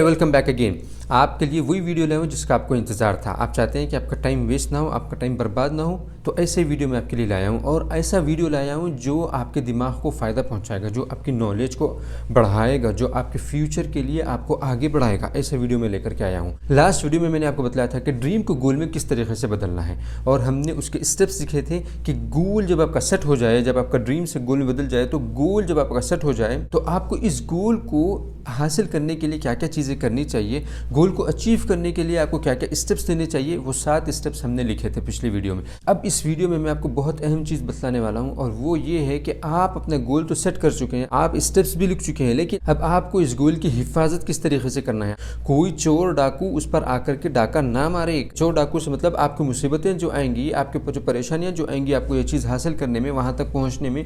Welcome back again. आपके लिए वही वीडियो लाया हूँ जिसका आपको इंतज़ार था। आप चाहते हैं कि आपका टाइम वेस्ट ना हो, आपका टाइम बर्बाद ना हो, तो ऐसे वीडियो मैं आपके लिए लाया हूँ। और ऐसा वीडियो लाया हूँ जो आपके दिमाग को फ़ायदा पहुँचाएगा, जो आपकी नॉलेज को बढ़ाएगा, जो आपके फ्यूचर के लिए आपको आगे बढ़ाएगा। ऐसा वीडियो मैं लेकर के आया हूँ। लास्ट वीडियो में मैंने आपको बताया था कि ड्रीम को गोल में किस तरीके से बदलना है, और हमने उसके स्टेप्स सीखे थे कि गोल जब आपका सेट हो जाए, जब आपका ड्रीम से गोल में बदल जाए, तो गोल जब आपका सेट हो जाए तो आपको इस गोल को हासिल करने के लिए क्या क्या चीज़ें करनी चाहिए, गोल को अचीव करने के लिए आपको क्या क्या स्टेप्स लेने चाहिए, वो 7 स्टेप्स हमने लिखे थे पिछले वीडियो में। अब इस वीडियो में मैं आपको बहुत अहम चीज़ बताने वाला हूँ, और वो ये है कि आप अपना गोल तो सेट कर चुके हैं, आप स्टेप्स भी लिख चुके हैं, लेकिन अब आपको इस गोल की हिफाजत किस तरीके से करना है। कोई चोर डाकू उस पर आकर के डाका ना मारे। चोर डाकू से मतलब आपकी मुसीबतें जो आएंगी, आपके ऊपर जो परेशानियाँ जो आएंगी, आपको ये चीज़ हासिल करने में, वहाँ तक पहुँचने में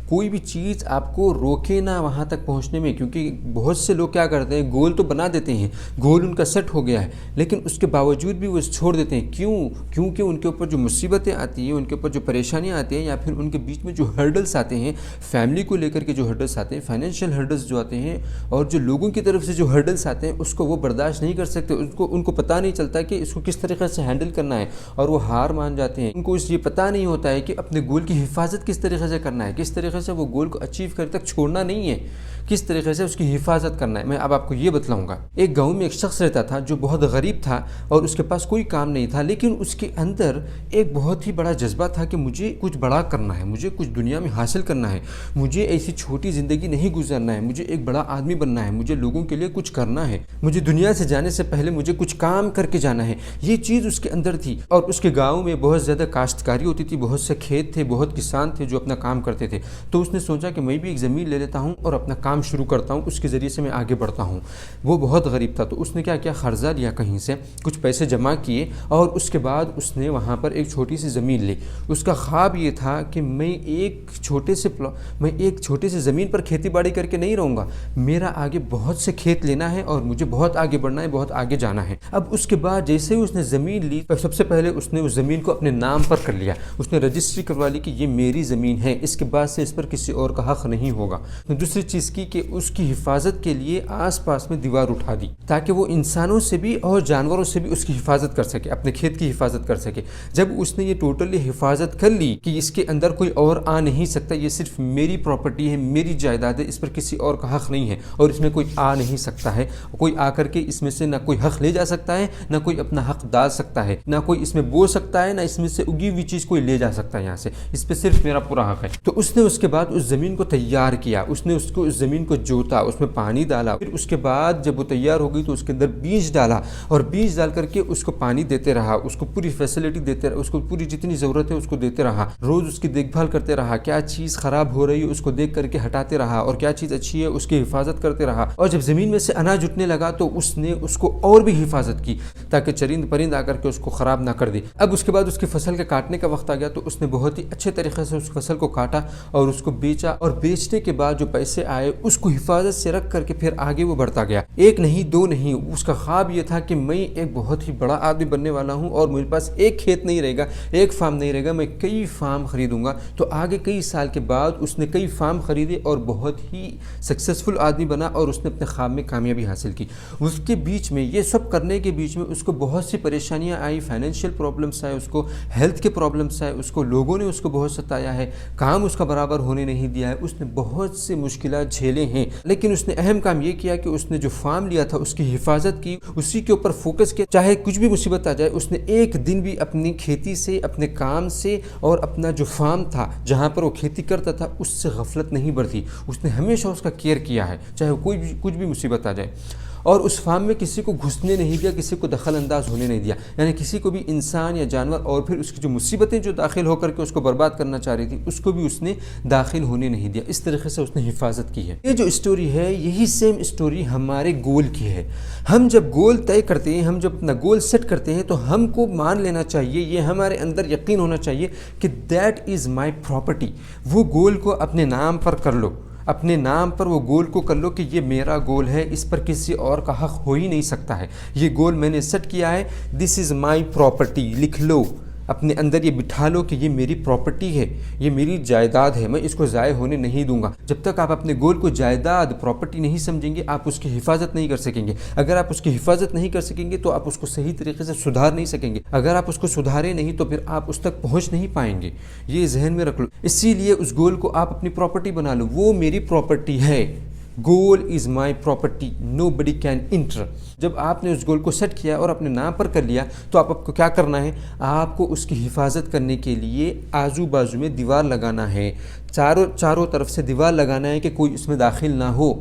कोई भी चीज़ आपको रोके ना वहाँ तक पहुँचने में। क्योंकि बहुत से लोग क्या करते हैं, गोल तो बना देते हैं, गोल उनका सेट हो गया है, लेकिन उसके बावजूद भी वो छोड़ देते हैं। क्यों? क्योंकि उनके ऊपर जो मुसीबतें आती हैं, उनके ऊपर जो परेशानियाँ आती हैं, या फिर उनके बीच में जो हर्डल्स आते हैं, फैमिली को लेकर के जो हर्डल्स आते हैं, फाइनेंशियल हर्डल्स जो आते हैं, और जो लोगों की तरफ से जो हर्डल्स आते हैं, उसको वो बर्दाश्त नहीं कर सकते। उनको पता नहीं चलता कि इसको किस तरीके से हैंडल करना है, और वो हार मान जाते हैं। उनको ये पता नहीं होता है कि अपने गोल की हिफाजत किस तरीके से करना है, किस तरीके से वो गोल को अचीव कर तक छोड़ना नहीं है, किस तरीके से उसकी हिफाजत करना है। मैं अब आपको ये बतलाऊंगा। एक गांव में एक शख्स रहता था जो बहुत गरीब था, और उसके पास कोई काम नहीं था, लेकिन उसके अंदर एक बहुत ही बड़ा जज्बा था कि मुझे कुछ बड़ा करना है, मुझे कुछ दुनिया में हासिल करना है, मुझे ऐसी छोटी ज़िंदगी नहीं गुजारना है, मुझे एक बड़ा आदमी बनना है, मुझे लोगों के लिए कुछ करना है, मुझे दुनिया से जाने से पहले मुझे कुछ काम करके जाना है। ये चीज़ उसके अंदर थी। और उसके गाँव में बहुत ज़्यादा काश्तकारी होती थी, बहुत से खेत थे, बहुत किसान थे जो अपना काम करते थे। तो उसने सोचा कि मैं भी एक ज़मीन ले लेता हूँ और अपना काम शुरू करता हूँ, उसके ज़रिए से मैं आगे बढ़ता हूँ। वो बहुत गरीब था, तो उसने क्या किया, कर्जा लिया, कहीं से कुछ पैसे जमा किए, और उसके बाद उसने वहाँ पर एक छोटी सी ज़मीन ली। उसका ख्वाब ये था कि मैं एक छोटे से ज़मीन पर खेती बाड़ी करके नहीं रहूँगा, मेरा आगे बहुत से खेत लेना है, और मुझे बहुत आगे बढ़ना है, बहुत आगे जाना है। अब उसके बाद जैसे ही उसने ज़मीन ली, तो सबसे पहले उसने उस ज़मीन को अपने नाम पर कर लिया, उसने रजिस्ट्री करवा ली कि ये मेरी ज़मीन है, इसके बाद से इस पर किसी और का हक़ नहीं होगा। तो दूसरी चीज़ की कि उसकी हिफाजत के लिए आसपास में दीवार उठा दी, ताकि वो इंसानों से भी और जानवरों से भी उसकी हिफाजत कर सके, अपने खेत की हिफाजत कर सके। जब उसने ये टोटली हिफाजत कर ली कि इसके अंदर कोई और आ नहीं सकता, ये सिर्फ मेरी प्रॉपर्टी है, मेरी जायदाद है, इस पर किसी और का हक़ नहीं है, और इसमें कोई आ नहीं सकता है, कोई आकर के इसमें से ना कोई हक़ ले जा सकता है, ना कोई अपना हक़ डाल सकता है, ना कोई इसमें बो सकता है, ना इसमें से उगी हुई चीज़ कोई ले जा सकता है यहाँ से, इस पर सिर्फ मेरा पूरा हक़ है। तो उसने उसके बाद उस ज़मीन को तैयार किया, उसने उसको उस ज़मीन को जोता, उसमें पानी डाला, फिर उसके बाद जब वो तैयार हो गई तो उसके अंदर बीज डाला, और बीज डाल करके उसको पानी देते रहा, उसको पूरी फैसिलिटी देते रहा, उसको पूरी जितनी ज़रूरत है उसको देते रहा, रोज़ उसकी देखभाल करते रहा, क्या चीज़ ख़राब हो रही है उसको देख करके हटाते रहा, और क्या चीज़ अच्छी है उसकी हिफाजत करते रहा। और जब ज़मीन में से अनाज उठने लगा तो उसने उसको और भी हिफाजत की, ताकि चरिंद परिंद आकर के उसको ख़राब ना कर दे। अब उसके बाद उसकी फसल के काटने का वक्त आ गया, तो उसने बहुत ही अच्छे तरीके से उस फसल को काटा और उसको बेचा, और बेचने के बाद जो पैसे आए उसको हिफाजत से रख करके फिर आगे वो बढ़ता गया। एक नहीं, दो नहीं, उसका ख्वाब ये था कि मैं एक बहुत ही बड़ा आदमी बनने वाला हूँ, और मेरे पास एक खेत नहीं रहेगा, एक फार्म नहीं रहेगा, मैं कई फार्म खरीदूंगा। तो आगे कई साल के बाद उसने कई फार्म खरीदे और बहुत ही सक्सेसफुल आदमी बना, और उसने अपने ख्वाब में कामयाबी हासिल की। उसके बीच में, ये सब करने के बीच में उसको बहुत सी परेशानियाँ आई, फाइनेंशियल प्रॉब्लम्स आए, उसको हेल्थ के प्रॉब्लम्स आए, उसको लोगों ने उसको बहुत सताया है, काम उसका बराबर होने नहीं दिया है, उसने बहुत से मुश्किलात झेले हैं। लेकिन उसने अहम काम ये किया कि उसने जो फार्म लिया था उसकी हिफाजत की, उसी के ऊपर फोकस किया, चाहे कुछ भी मुसीबत आ जाए। उसने एक दिन भी अपनी खेती से, अपने काम से, और अपना जो फार्म था जहाँ पर वो खेती करता था उससे गफलत नहीं बरती। उसने हमेशा उसका केयर किया है, चाहे कुछ भी मुसीबत आ जाए। और उस फार्म में किसी को घुसने नहीं दिया, किसी को दखल अंदाज होने नहीं दिया, यानी किसी को भी इंसान या जानवर, और फिर उसकी जो मुसीबतें जो दाखिल होकर के उसको बर्बाद करना चाह रही थी उसको भी उसने दाखिल होने नहीं दिया। इस तरीके से उसने हिफाजत की है। ये जो स्टोरी है, यही सेम स्टोरी हमारे गोल की है। हम जब गोल तय करते हैं, हम जब अपना गोल सेट करते हैं, तो हमको मान लेना चाहिए, ये हमारे अंदर यकीन होना चाहिए कि दैट इज़ माई प्रॉपर्टी। वो गोल को अपने नाम पर कर लो, अपने नाम पर वो गोल को कर लो कि ये मेरा गोल है, इस पर किसी और का हक़ हो ही नहीं सकता है, ये गोल मैंने सेट किया है, दिस इज़ माई प्रॉपर्टी, लिख लो। अपने अंदर ये बिठा लो कि ये मेरी प्रॉपर्टी है, ये मेरी जायदाद है, मैं इसको ज़ाय होने नहीं दूंगा। जब तक आप अपने गोल को जायदाद प्रॉपर्टी नहीं समझेंगे, आप उसकी हिफाजत नहीं कर सकेंगे। अगर आप उसकी हिफाजत नहीं कर सकेंगे तो आप उसको सही तरीके से सुधार नहीं सकेंगे। अगर आप उसको सुधारें नहीं तो फिर आप उस तक पहुंच नहीं पाएंगे। ये जहन में रख लो। इसीलिए उस गोल को आप अपनी प्रॉपर्टी बना लो। वो मेरी प्रॉपर्टी है, goal is my property, nobody can enter. जब आपने उस गोल को सेट किया और अपने नाम पर कर लिया तो आपको क्या करना है, आपको उसकी हिफाजत करने के लिए आजू बाजू में दीवार लगाना है, चारों तरफ से दीवार लगाना है कि कोई उसमें दाखिल ना हो।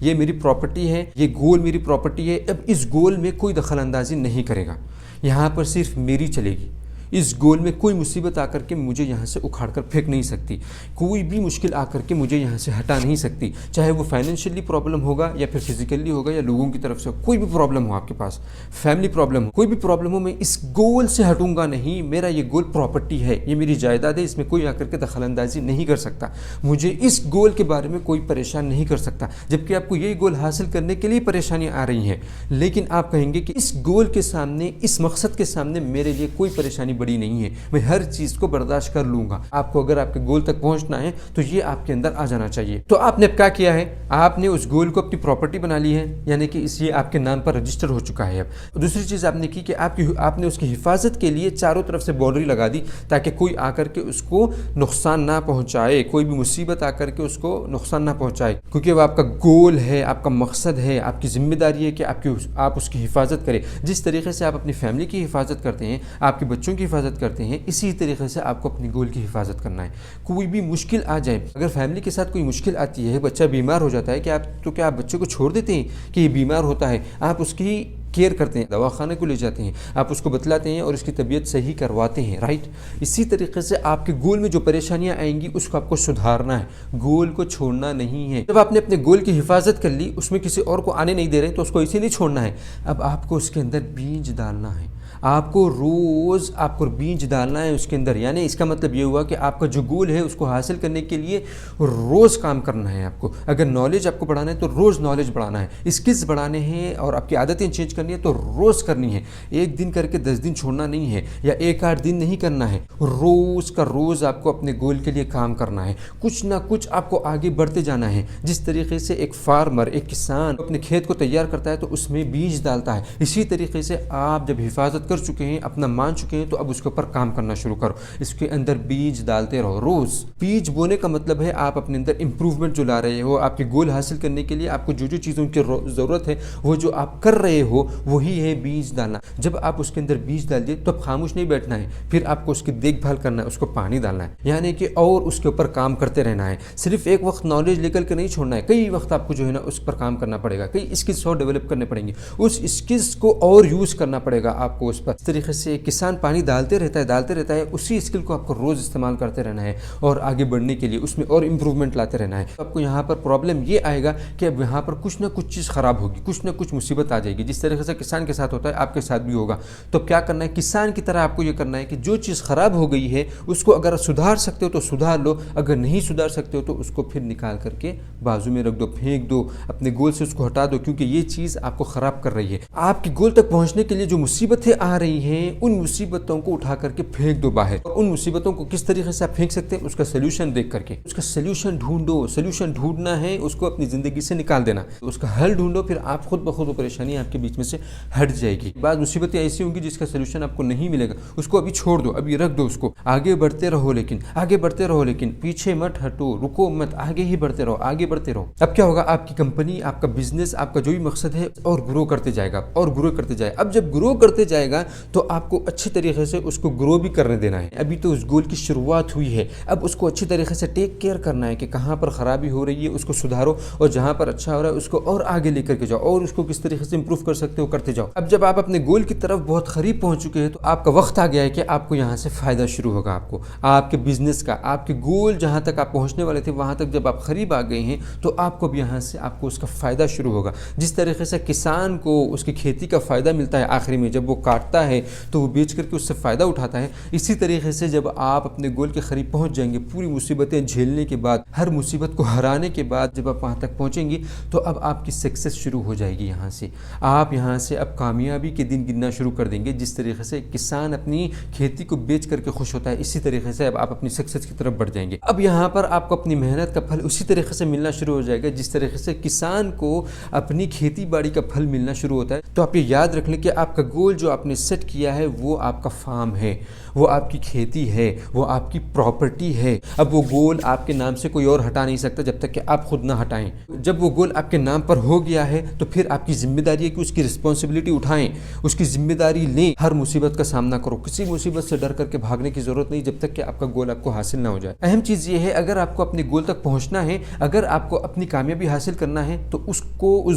ये मेरी प्रॉपर्टी है, ये गोल मेरी प्रॉपर्टी है। अब इस गोल में कोई दखल अंदाजी नहीं करेगा, यहाँ पर सिर्फ मेरी चलेगी। इस गोल में कोई मुसीबत आकर के मुझे यहाँ से उखाड़ कर फेंक नहीं सकती, कोई भी मुश्किल आकर के मुझे यहाँ से हटा नहीं सकती, चाहे वो फाइनेंशियली प्रॉब्लम होगा या फिर फिजिकली होगा या लोगों की तरफ से कोई भी प्रॉब्लम हो, आपके पास फैमिली प्रॉब्लम हो, कोई भी प्रॉब्लम हो, मैं इस गोल से हटूंगा नहीं। मेरा ये गोल प्रॉपर्टी है, ये मेरी जायदाद है, इसमें कोई आकर के दखल अंदाजी नहीं कर सकता, मुझे इस गोल के बारे में कोई परेशान नहीं कर सकता। जबकि आपको यही गोल हासिल करने के लिए परेशानियाँ आ रही हैं, लेकिन आप कहेंगे कि इस गोल के सामने, इस मकसद के सामने मेरे लिए कोई परेशानी बड़ी नहीं है, मैं हर चीज को बर्दाश्त कर लूंगा। आपको अगर आपके गोल तक पहुंचना है तो ये आपके अंदर आ जाना चाहिए। तो आपने अब क्या किया है, आपने उस गोल को अपनी प्रॉपर्टी बना ली है, यानी कि इस ये आपके नाम पर रजिस्टर हो चुका है। अब दूसरी चीज आपने की कि आपने उसकी हिफाजत के लिए चारों तरफ से बाउंड्री लगा दी ताकि कोई आकर के उसको नुकसान ना पहुंचाए, कोई भी मुसीबत आकर के उसको नुकसान ना पहुंचाए, क्योंकि वो आपका गोल है, आपका मकसद है, आपकी जिम्मेदारी है कि आप उसकी हिफाजत करें। जिस तरीके से आप अपनी फैमिली की हिफाजत करते हैं, आपके बच्चों की हिफाजत करते हैं, इसी तरीके से आपको अपनी गोल की हिफाजत करना है। कोई भी मुश्किल आ जाए, अगर फैमिली के साथ कोई मुश्किल आती है, बच्चा बीमार हो जाता है, क्या आप बच्चे को छोड़ देते हैं कि ये बीमार होता है? आप उसकी केयर करते हैं, दवाखाने को ले जाते हैं, आप उसको बतलाते हैं और उसकी तबीयत सही करवाते हैं, राइट। इसी तरीके से आपके गोल में जो परेशानियां आएंगी उसको आपको सुधारना है, गोल को छोड़ना नहीं है। जब आपने अपने गोल की हिफाजत कर ली, उसमें किसी और को आने नहीं दे रहे तो उसको इसे नहीं छोड़ना है। अब आपको उसके अंदर बीज डालना है, आपको रोज़ आपको बीज डालना है उसके अंदर। यानी इसका मतलब ये हुआ कि आपका जो गोल है उसको हासिल करने के लिए रोज़ काम करना है आपको। अगर नॉलेज आपको बढ़ाना है तो रोज़ नॉलेज बढ़ाना है, स्किल्स बढ़ाने हैं और आपकी आदतें चेंज करनी है तो रोज़ करनी है। एक दिन करके 10 दिन छोड़ना नहीं है या 1-8 दिन नहीं करना है, रोज़ का रोज़ आपको अपने गोल के लिए काम करना है। कुछ ना कुछ आपको आगे बढ़ते जाना है। जिस तरीके से एक फार्मर, एक किसान अपने खेत को तैयार करता है तो उसमें बीज डालता है, इसी तरीके से आप जब हिफाजत कर चुके हैं, अपना मान चुके हैं, तो अब उसके ऊपर काम करना शुरू करो। इसके अंदर बीज डालते रहो रोज़। बीज बोने का मतलब है आप अपने अंदर इंप्रूवमेंट जो ला रहे हो, आपके गोल हासिल करने के लिए आपको जो जो चीज़ों की ज़रूरत है वो जो आप कर रहे हो वही है बीज डालना। जब आप उसके अंदर बीज डाल दिए तो अब खामोश नहीं बैठना है, फिर आपको उसकी देखभाल करना है, उसको पानी डालना है, यानी कि और उसके ऊपर काम करते रहना है। सिर्फ एक वक्त नॉलेज लेकर के नहीं छोड़ना है, कई वक्त आपको जो है ना उस पर काम करना पड़ेगा, कई स्किल्स और डेवलप करने पड़ेंगे, उस स्किल्स को और यूज़ करना पड़ेगा आपको उस पर। इस तरीके से किसान पानी डालते रहता है, उसी स्किल को आपको रोज़ इस्तेमाल करते रहना है और आगे बढ़ने के लिए उसमें और इम्प्रूवमेंट लाते रहना है। तो आपको यहाँ पर प्रॉब्लम ये आएगा कि अब यहाँ पर कुछ ना कुछ चीज़ ख़राब होगी, कुछ ना कुछ मुसीबत आ जाएगी। जिस तरीके से किसान के साथ होता है आपके साथ भी होगा। तो क्या करना है, किसान की तरह आपको ये करना है कि जो चीज़ ख़राब हो गई है उसको अगर सुधार सकते हो तो सुधार लो, अगर नहीं सुधार सकते हो तो उसको फिर निकाल करके बाजू में रख दो, फेंक दो, अपने गोल से उसको हटा दो, क्योंकि ये चीज़ आपको ख़राब कर रही है। आपके गोल तक पहुँचने के लिए जो मुसीबतें आ रही हैं उन मुसीबतों को उठा करके फेंक दो बाहर। और उन मुसीबतों को किस तरीके से आप फेंक सकते हैं, उसका सोल्यूशन देख करके उसका सोल्यूशन ढूंढो। सोल्यूशन ढूंढना है, उसको अपनी ज़िंदगी से निकाल देना, उसका हल ढूंढो, फिर आप खुद ब खुद वो परेशानी आपके बीच में से हट जाएगी। बाद मुसीबतें ऐसी होंगी जिसका सोल्यूशन आपको नहीं मिलेगा, उसको अभी छोड़ दो, अभी रख दो उसको। आगे बढ़ते रहो लेकिन पीछे मत हटो, रुको मत, आगे ही बढ़ते रहो, आगे बढ़ते रहो। अब क्या होगा, आपकी कंपनी, आपका बिजनेस, आपका जो भी मकसद है और ग्रो करते जाएगा और ग्रो करते जाएगा। अब जब ग्रो करते जाएगा तो आपको अच्छे तरीके से उसको ग्रो भी करने देना है। अभी तो उस गोल की शुरुआत हुई है, अब उसको अच्छी तरीके से टेक केयर करना है कि कहाँ पर ख़राबी हो रही है उसको सुधारो, और जहाँ पर अच्छा हो रहा है उसको और आगे लेकर के जाओ, और उसको किस तरीके से इंप्रूव कर सकते हो करते जाओ। अब जब आप अपने गोल की तरफ बहुत करीब पहुँच चुके हैं तो आपका वक्त आ गया है कि आपको यहाँ से फ़ायदा शुरू होगा। आपको आपके बिजनेस का, आपके गोल जहाँ तक आप पहुँचने वाले थे वहाँ तक जब आप करीब आ गए हैं तो आपको भी यहाँ से आपको उसका फ़ायदा शुरू होगा। जिस तरीके से किसान को उसकी खेती का फ़ायदा मिलता है आखिरी में जब वो काट काटता है तो वो बेच करके उससे फ़ायदा उठाता है। इसी तरीके से जब आप अपने गोल के करीब पहुंच जाएंगे, पूरी मुसीबतें झेलने के बाद, हर मुसीबत को हराने के बाद जब आप वहां तक पहुंचेंगे तो अब आपकी सक्सेस शुरू हो जाएगी। यहाँ से आप यहाँ से अब कामयाबी के दिन गिनना शुरू कर देंगे। जिस तरीके से किसान अपनी खेती को बेच करके खुश होता है, इसी तरीके से अब आप अपनी सक्सेस की तरफ बढ़ जाएंगे। अब यहाँ पर आपको अपनी मेहनत का फल उसी तरीके से मिलना शुरू हो जाएगा जिस तरीके से किसान को अपनी खेती बाड़ी का फल मिलना शुरू होता है। तो आप ये याद रख लें कि आपका गोल जो आपने सेट किया है वो आपका फार्म है, वो आपकी खेती है, वो आपकी प्रॉपर्टी है। अब वो गोल आपके नाम से कोई और हटा नहीं सकता जब तक कि आप खुद ना हटाएं। जब वो गोल आपके नाम पर हो गया है तो फिर आपकी जिम्मेदारी है कि उसकी रिस्पॉन्सिबिलिटी उठाएं, उसकी जिम्मेदारी लें, हर मुसीबत का सामना करो। किसी मुसीबत से डर करके भागने की जरूरत नहीं जब तक कि आपका गोल आपको हासिल ना हो जाए। अहम चीज़ ये है, अगर आपको अपने गोल तक पहुंचना है, अगर आपको अपनी कामयाबी हासिल करना है तो उस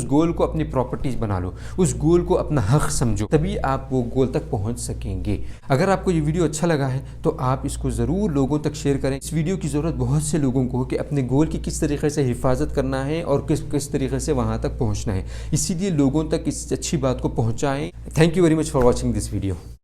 गोल को अपनी प्रॉपर्टीज बना लो, उस गोल को अपना हक समझो, तभी आप वो गोल तक पहुंच सकेंगे। अगर आपको ये वीडियो अच्छा लगा है तो आप इसको ज़रूर लोगों तक शेयर करें। इस वीडियो की ज़रूरत बहुत से लोगों को हो कि अपने गोल की किस तरीके से हिफाजत करना है और किस तरीके से वहाँ तक पहुँचना है। इसीलिए लोगों तक इस अच्छी बात को पहुँचाएँ। Thank you very much for watching this video.